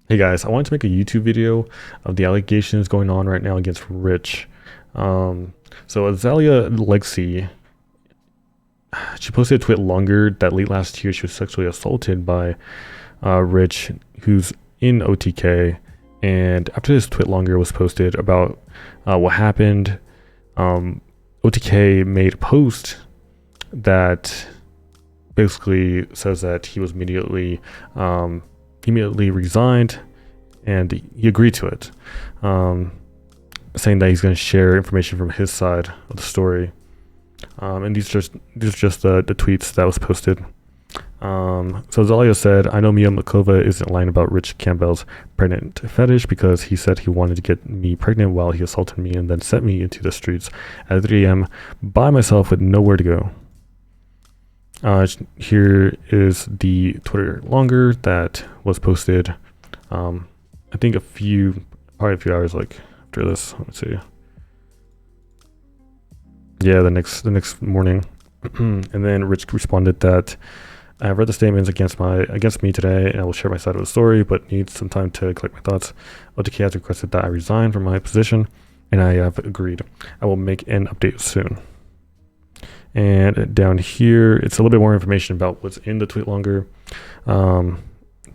Hey guys, I wanted to make a YouTube video of the allegations going on right now against Rich. Um, so Azalea Lexi, she posted a tweet longer that late last year she was sexually assaulted by Rich, who's in OTK. And after this tweet longer was posted about what happened, um, OTK made a post that basically says that he was immediately resigned, and he agreed to it, um, saying that he's going to share information from his side of the story. And these are just the tweets that was posted. So Zalia said, "I know Mia Makova isn't lying about Rich Campbell's pregnant fetish because he said he wanted to get me pregnant while he assaulted me and then sent me into the streets at 3 a.m. by myself with nowhere to go." Here is the Twitter longer that was posted. I think probably a few hours like after this. Let's see. Yeah, the next morning, and then Rich responded that I have read the statements against me today, and I will share my side of the story, but need some time to collect my thoughts. OTK has requested that I resign from my position, and I have agreed. I will make an update soon. And down here, it's a little bit more information about what's in the tweet longer.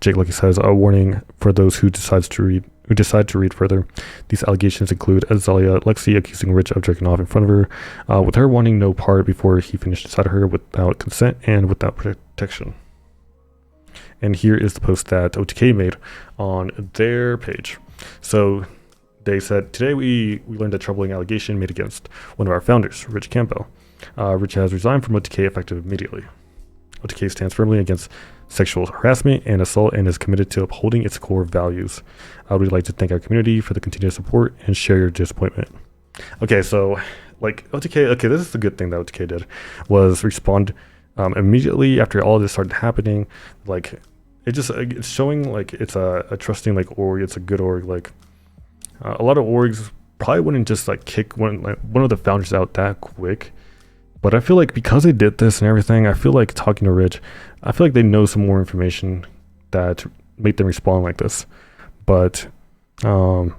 Jake Lucky says, a warning for those who decide to read further. These allegations include Azalea Lexi accusing Rich of jerking off in front of her, with her wanting no part before he finished inside of her without consent and without protection. And here is the post that OTK made on their page. So they said, today we learned a troubling allegation made against one of our founders, Rich Campbell. Rich has resigned from OTK effective immediately. OTK stands firmly against sexual harassment and assault and is committed to upholding its core values. I would like to thank our community for the continued support and share your disappointment. Okay, so like OTK, this is the good thing that OTK did, was respond immediately after all this started happening. Like it's showing like it's a trusting like org, it's a good org. Like a lot of orgs probably wouldn't just like kick one of the founders out that quick. But I feel like because they did this and everything, I feel like talking to Rich, I feel like they know some more information that made them respond like this. But I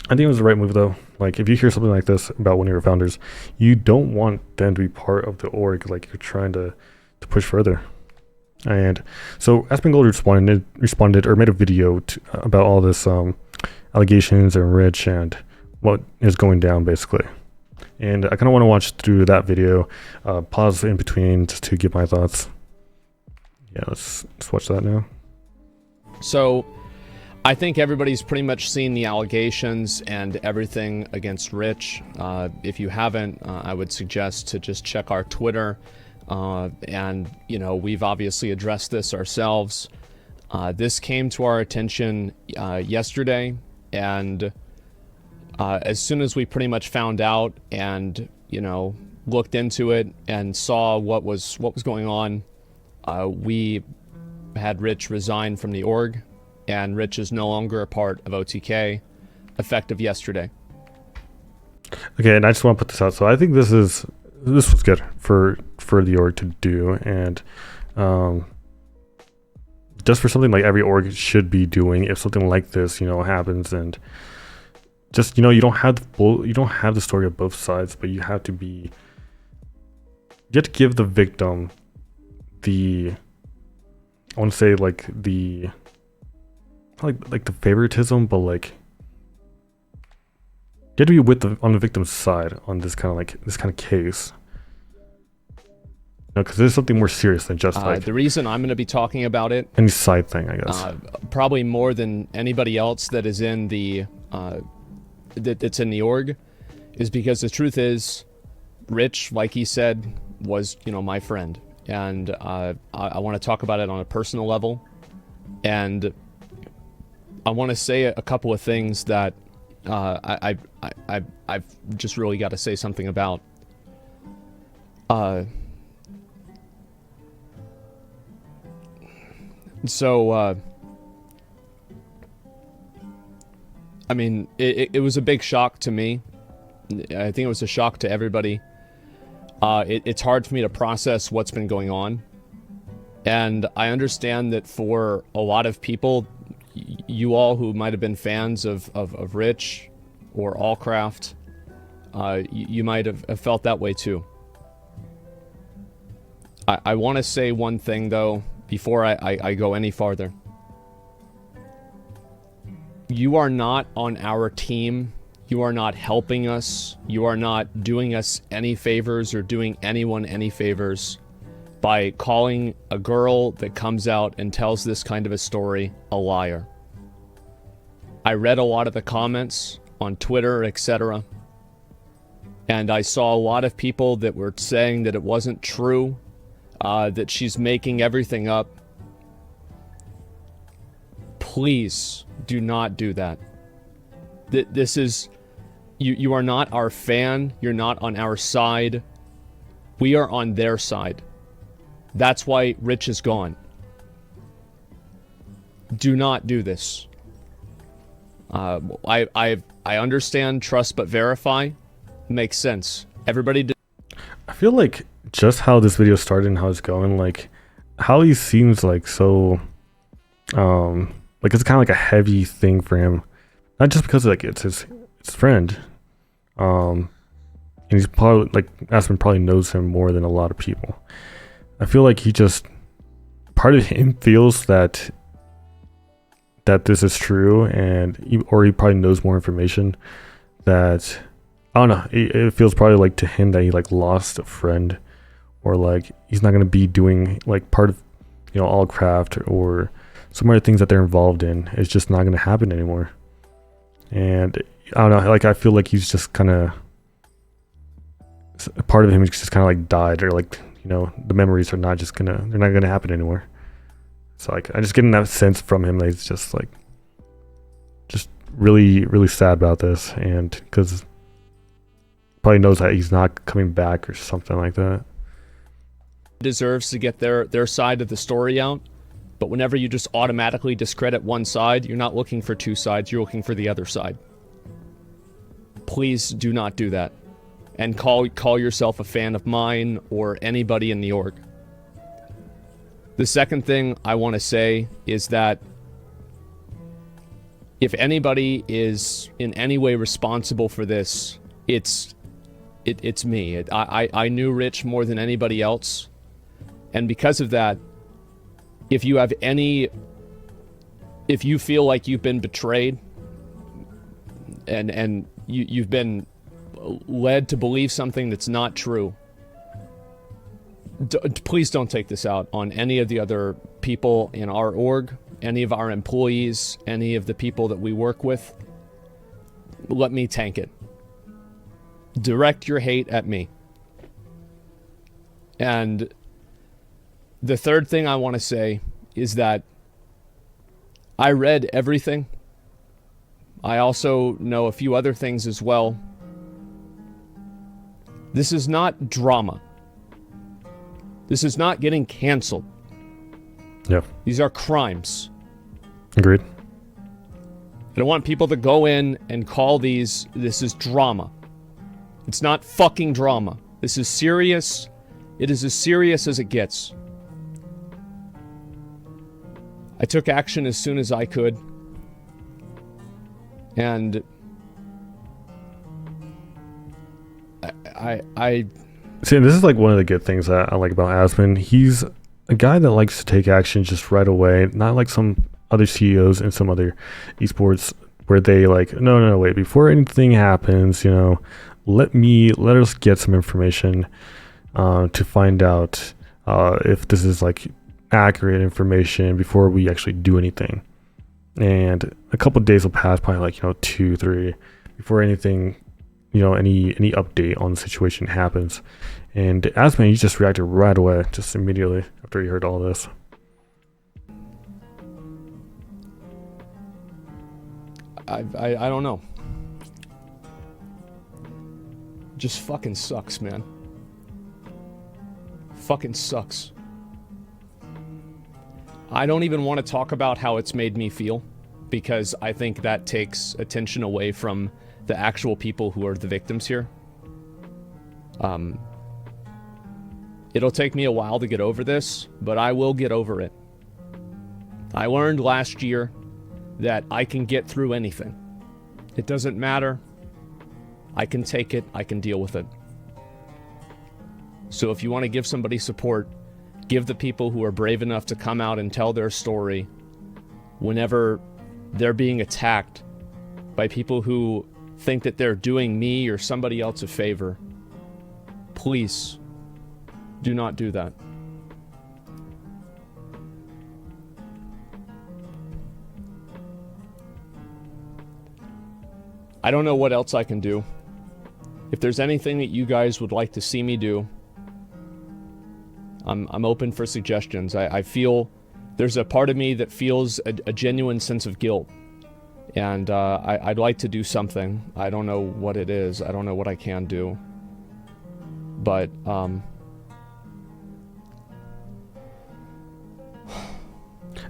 think it was the right move though. Like if you hear something like this about one of your founders, you don't want them to be part of the org. Like you're trying to push further. And so Asmongold responded or made a video about all this allegations and Rich and what is going down basically. And I kind of want to watch through that video, pause in between just to give my thoughts. Yeah, let's watch that now. So I think everybody's pretty much seen the allegations and everything against Rich. If you haven't, I would suggest to just check our Twitter. And, you know, we've obviously addressed this ourselves. This came to our attention yesterday, and as soon as we pretty much found out and, you know, looked into it and saw what was going on, we had Rich resign from the org, and Rich is no longer a part of OTK, effective yesterday. Okay, and I just want to put this out. So I think this was good for the org to do, and just for something like every org should be doing if something like this, you know, happens. And just, you know, you don't have the story of both sides, but you have to give the victim I want to say like the favoritism, but like you have to be on the victim's side on this kind of case. No, because there's something more serious than just like the reason I'm going to be talking about it, any side thing, I guess. Probably more than anybody else that is in the that's in the org, is because the truth is, Rich, like he said, was, you know, my friend, and I want to talk about it on a personal level, and I want to say a couple of things that I've just really got to say something about. So I mean, it was a big shock to me. I think it was a shock to everybody. It's hard for me to process what's been going on. And I understand that for a lot of people, you all who might have been fans of Rich or Allcraft, you might have felt that way too. I want to say one thing, though, before I go any farther. You are not on our team. You are not helping us. You are not doing us any favors or doing anyone any favors by calling a girl that comes out and tells this kind of a story a liar. I read a lot of the comments on Twitter, etc. And I saw a lot of people that were saying that it wasn't true, that she's making everything up. Please do not do that. This is... You are not our fan. You're not on our side. We are on their side. That's why Rich is gone. Do not do this. I understand trust but verify. Makes sense. Everybody... I feel like just how this video started and how it's going, like, how he seems like so... like it's kind of like a heavy thing for him. Not just because like it's his friend. And he's probably like Aspen probably knows him more than a lot of people. I feel like he just part of him feels that this is true, and he probably knows more information that I don't know. It feels probably like to him that he like lost a friend, or like he's not gonna be doing like part of Allcraft or some other things that they're involved in. It's just not gonna happen anymore. And I don't know, like I feel like he's just kind of part of him is just kind of like died, or like the memories are not just they're not gonna happen anymore. So like I just getting that sense from him that he's just like really really sad about this, and because probably knows that he's not coming back or something like that. Deserves to get their side of the story out. But whenever you just automatically discredit one side, you're not looking for two sides, you're looking for the other side. Please do not do that. And call yourself a fan of mine or anybody in the org. The second thing I want to say is that if anybody is in any way responsible for this, it's me. I knew Rich more than anybody else. And because of that, if you feel like you've been betrayed and you've been led to believe something that's not true, please don't take this out on any of the other people in our org, any of our employees, any of the people that we work with. Let me tank it. Direct your hate at me. And the third thing I want to say is that I read everything. I also know a few other things as well. This is not drama. This is not getting canceled. Yeah. These are crimes. Agreed. I don't want people to go in and call this is drama. It's not fucking drama. This is serious. It is as serious as it gets. I took action as soon as I could. And I see, this is like one of the good things that I like about Aspen. He's a guy that likes to take action just right away, not like some other CEOs in some other esports where they like, no, wait, before anything happens, let us get some information to find out if this is like accurate information before we actually do anything. And a couple of days will pass, probably like 2, 3 before anything, any update on the situation happens. And Asman, he just reacted right away, just immediately after he heard all this. I don't know. Just fucking sucks, man. Fucking sucks. I don't even want to talk about how it's made me feel, because I think that takes attention away from the actual people who are the victims here. It'll take me a while to get over this, but I will get over it. I learned last year that I can get through anything. It doesn't matter. I can take it. I can deal with it. So if you want to give somebody support, give the people who are brave enough to come out and tell their story whenever they're being attacked by people who think that they're doing me or somebody else a favor. Please do not do that. I don't know what else I can do. If there's anything that you guys would like to see me do, I'm open for suggestions. I feel there's a part of me that feels a genuine sense of guilt. And I'd like to do something. I don't know what it is. I don't know what I can do. But,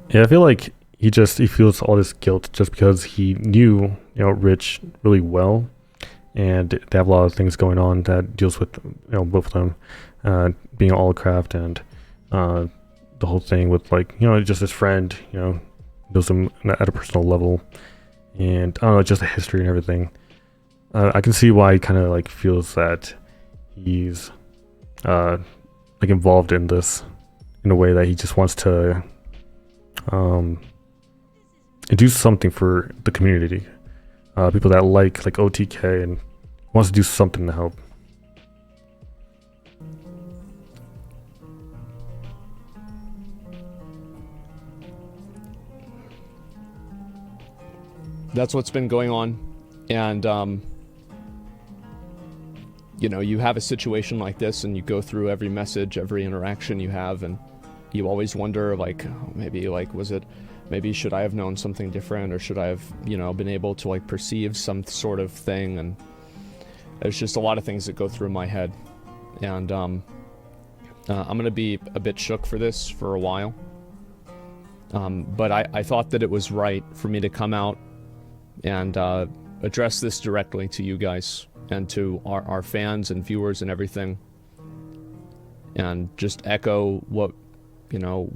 yeah, I feel like he feels all this guilt just because he knew, Rich really well. And they have a lot of things going on that deals with, both of them, being all craft and the whole thing with, like, just his friend, knows him at a personal level. And I don't know, just the history and everything. I can see why he kind of like feels that he's like involved in this in a way that he just wants to do something for the community. People that like OTK and wants to do something to help. that's what's been going on. And, you have a situation like this and you go through every message, every interaction you have, and you always wonder, like, maybe should I have known something different, or should I have, been able to, like, perceive some sort of thing? And there's just a lot of things that go through my head. And, I'm going to be a bit shook for this for a while. But I thought that it was right for me to come out and address this directly to you guys and to our fans and viewers and everything, and just echo what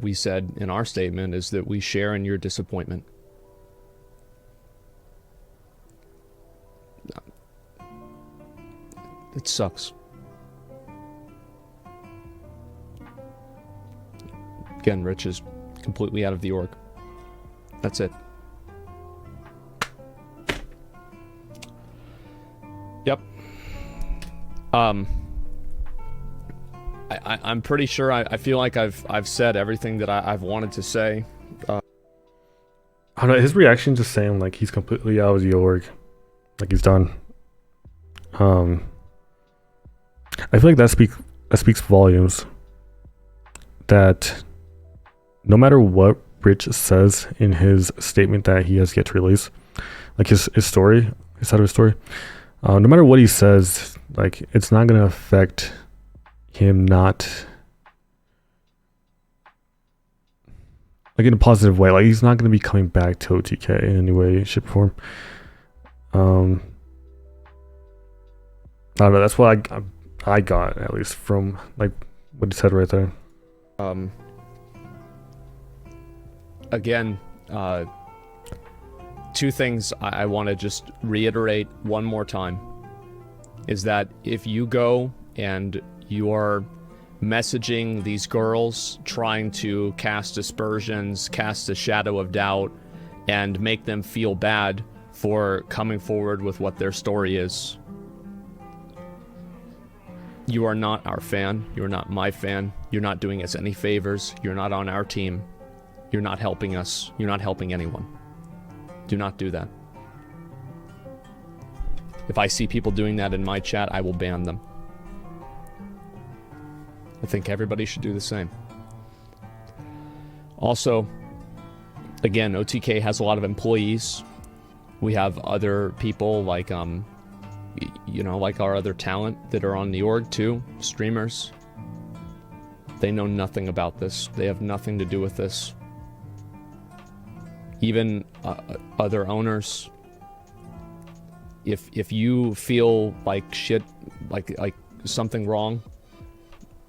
we said in our statement, is that we share in your disappointment. It sucks. Again, Rich is completely out of the org. That's it. Yep. I'm pretty sure I feel like I've said everything that I've wanted to say. I don't know, his reaction just saying like he's completely out of the org, like he's done. I feel like that speaks volumes. That no matter what Rich says in his statement that he has yet to release, like his story, his side of his story, no matter what he says, like it's not gonna affect him not like in a positive way. Like he's not gonna be coming back to OTK in any way, shape, or form. I don't know. That's what I got, at least from like what he said right there. Again, two things I want to just reiterate one more time is that if you go and you are messaging these girls, trying to cast aspersions, cast a shadow of doubt, and make them feel bad for coming forward with what their story is, you are not our fan. You're not my fan. You're not doing us any favors. You're not on our team. You're not helping us. You're not helping anyone. Do not do that. If I see people doing that in my chat, I will ban them. I think everybody should do the same. Also, again, OTK has a lot of employees. We have other people like, like our other talent that are on the org too, streamers. They know nothing about this. They have nothing to do with this. Even other owners. If you feel like shit, like something wrong,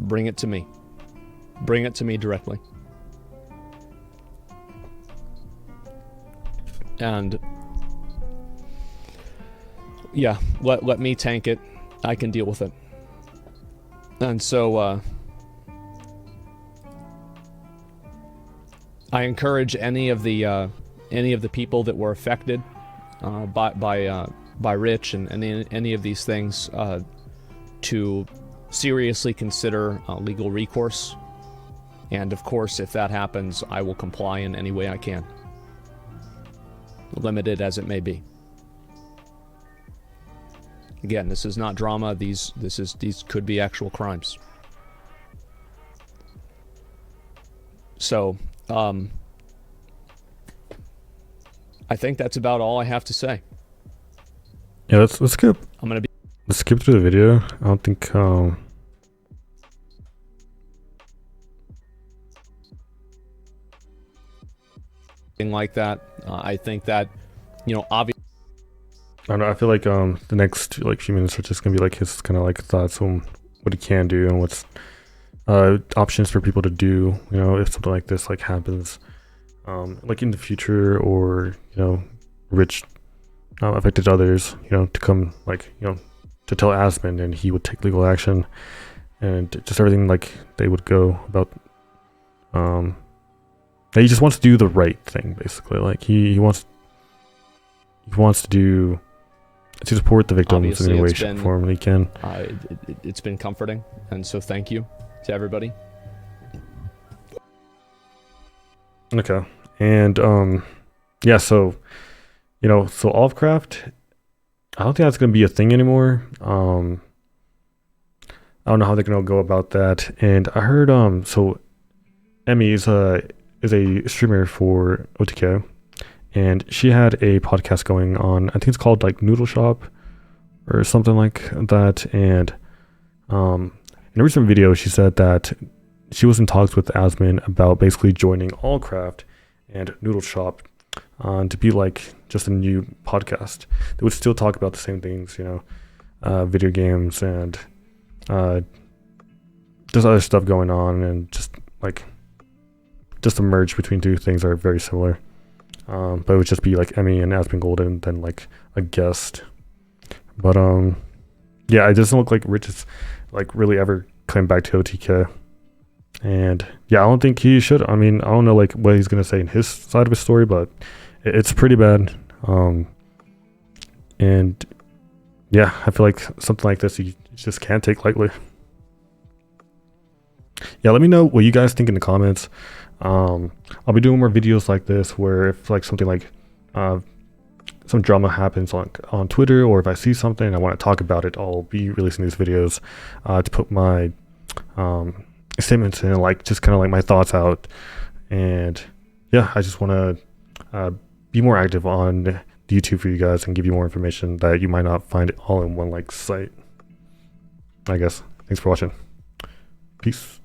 bring it to me. Bring it to me directly. And yeah, let me tank it. I can deal with it. And so I encourage any of the people that were affected by Rich and any of these things to seriously consider legal recourse. And of course, if that happens, I will comply in any way I can, limited as it may be. Again, this is not drama. These could be actual crimes. So, I think that's about all I have to say. Yeah, let's skip. Let's skip through the video. I don't think like that. I think that, obviously. I don't know. I feel like the next few minutes are just gonna be like his kind of like thoughts on what he can do and what's options for people to do. If something like this like happens, like in the future, or Rich affected others. To come to tell Asmon, and he would take legal action, and just everything like they would go about. He just wants to do the right thing, basically. Like he wants to support the victims Obviously, in any way, shape, or form he can. It's been comforting, and so thank you to everybody. Okay, and yeah, so so Lovecraft, I don't think that's gonna be a thing anymore. I don't know how they're gonna go about that. And I heard so Emmy is a streamer for OTK. And she had a podcast going on. I think it's called like Noodle Shop or something like that. And in a recent video, she said that she was in talks with Asmon about basically joining Allcraft and Noodle Shop to be like just a new podcast. They would still talk about the same things, video games and just other stuff going on, and just a merge between two things that are very similar. But it would just be like Emmy and Asmongold and then like a guest. But yeah, it doesn't look like Rich is like really ever coming back to OTK. And yeah, I don't think he should. I mean, I don't know like what he's gonna say in his side of his story, but it's pretty bad. And yeah, I feel like something like this you just can't take lightly. Yeah, let me know what you guys think in the comments. I'll be doing more videos like this where if like something like some drama happens on Twitter, or if I see something and I want to talk about it, I'll be releasing these videos to put my statements in, like just kind of like my thoughts out. And yeah, I just want to be more active on YouTube for you guys and give you more information that you might not find all in one like site, I guess. Thanks for watching. Peace.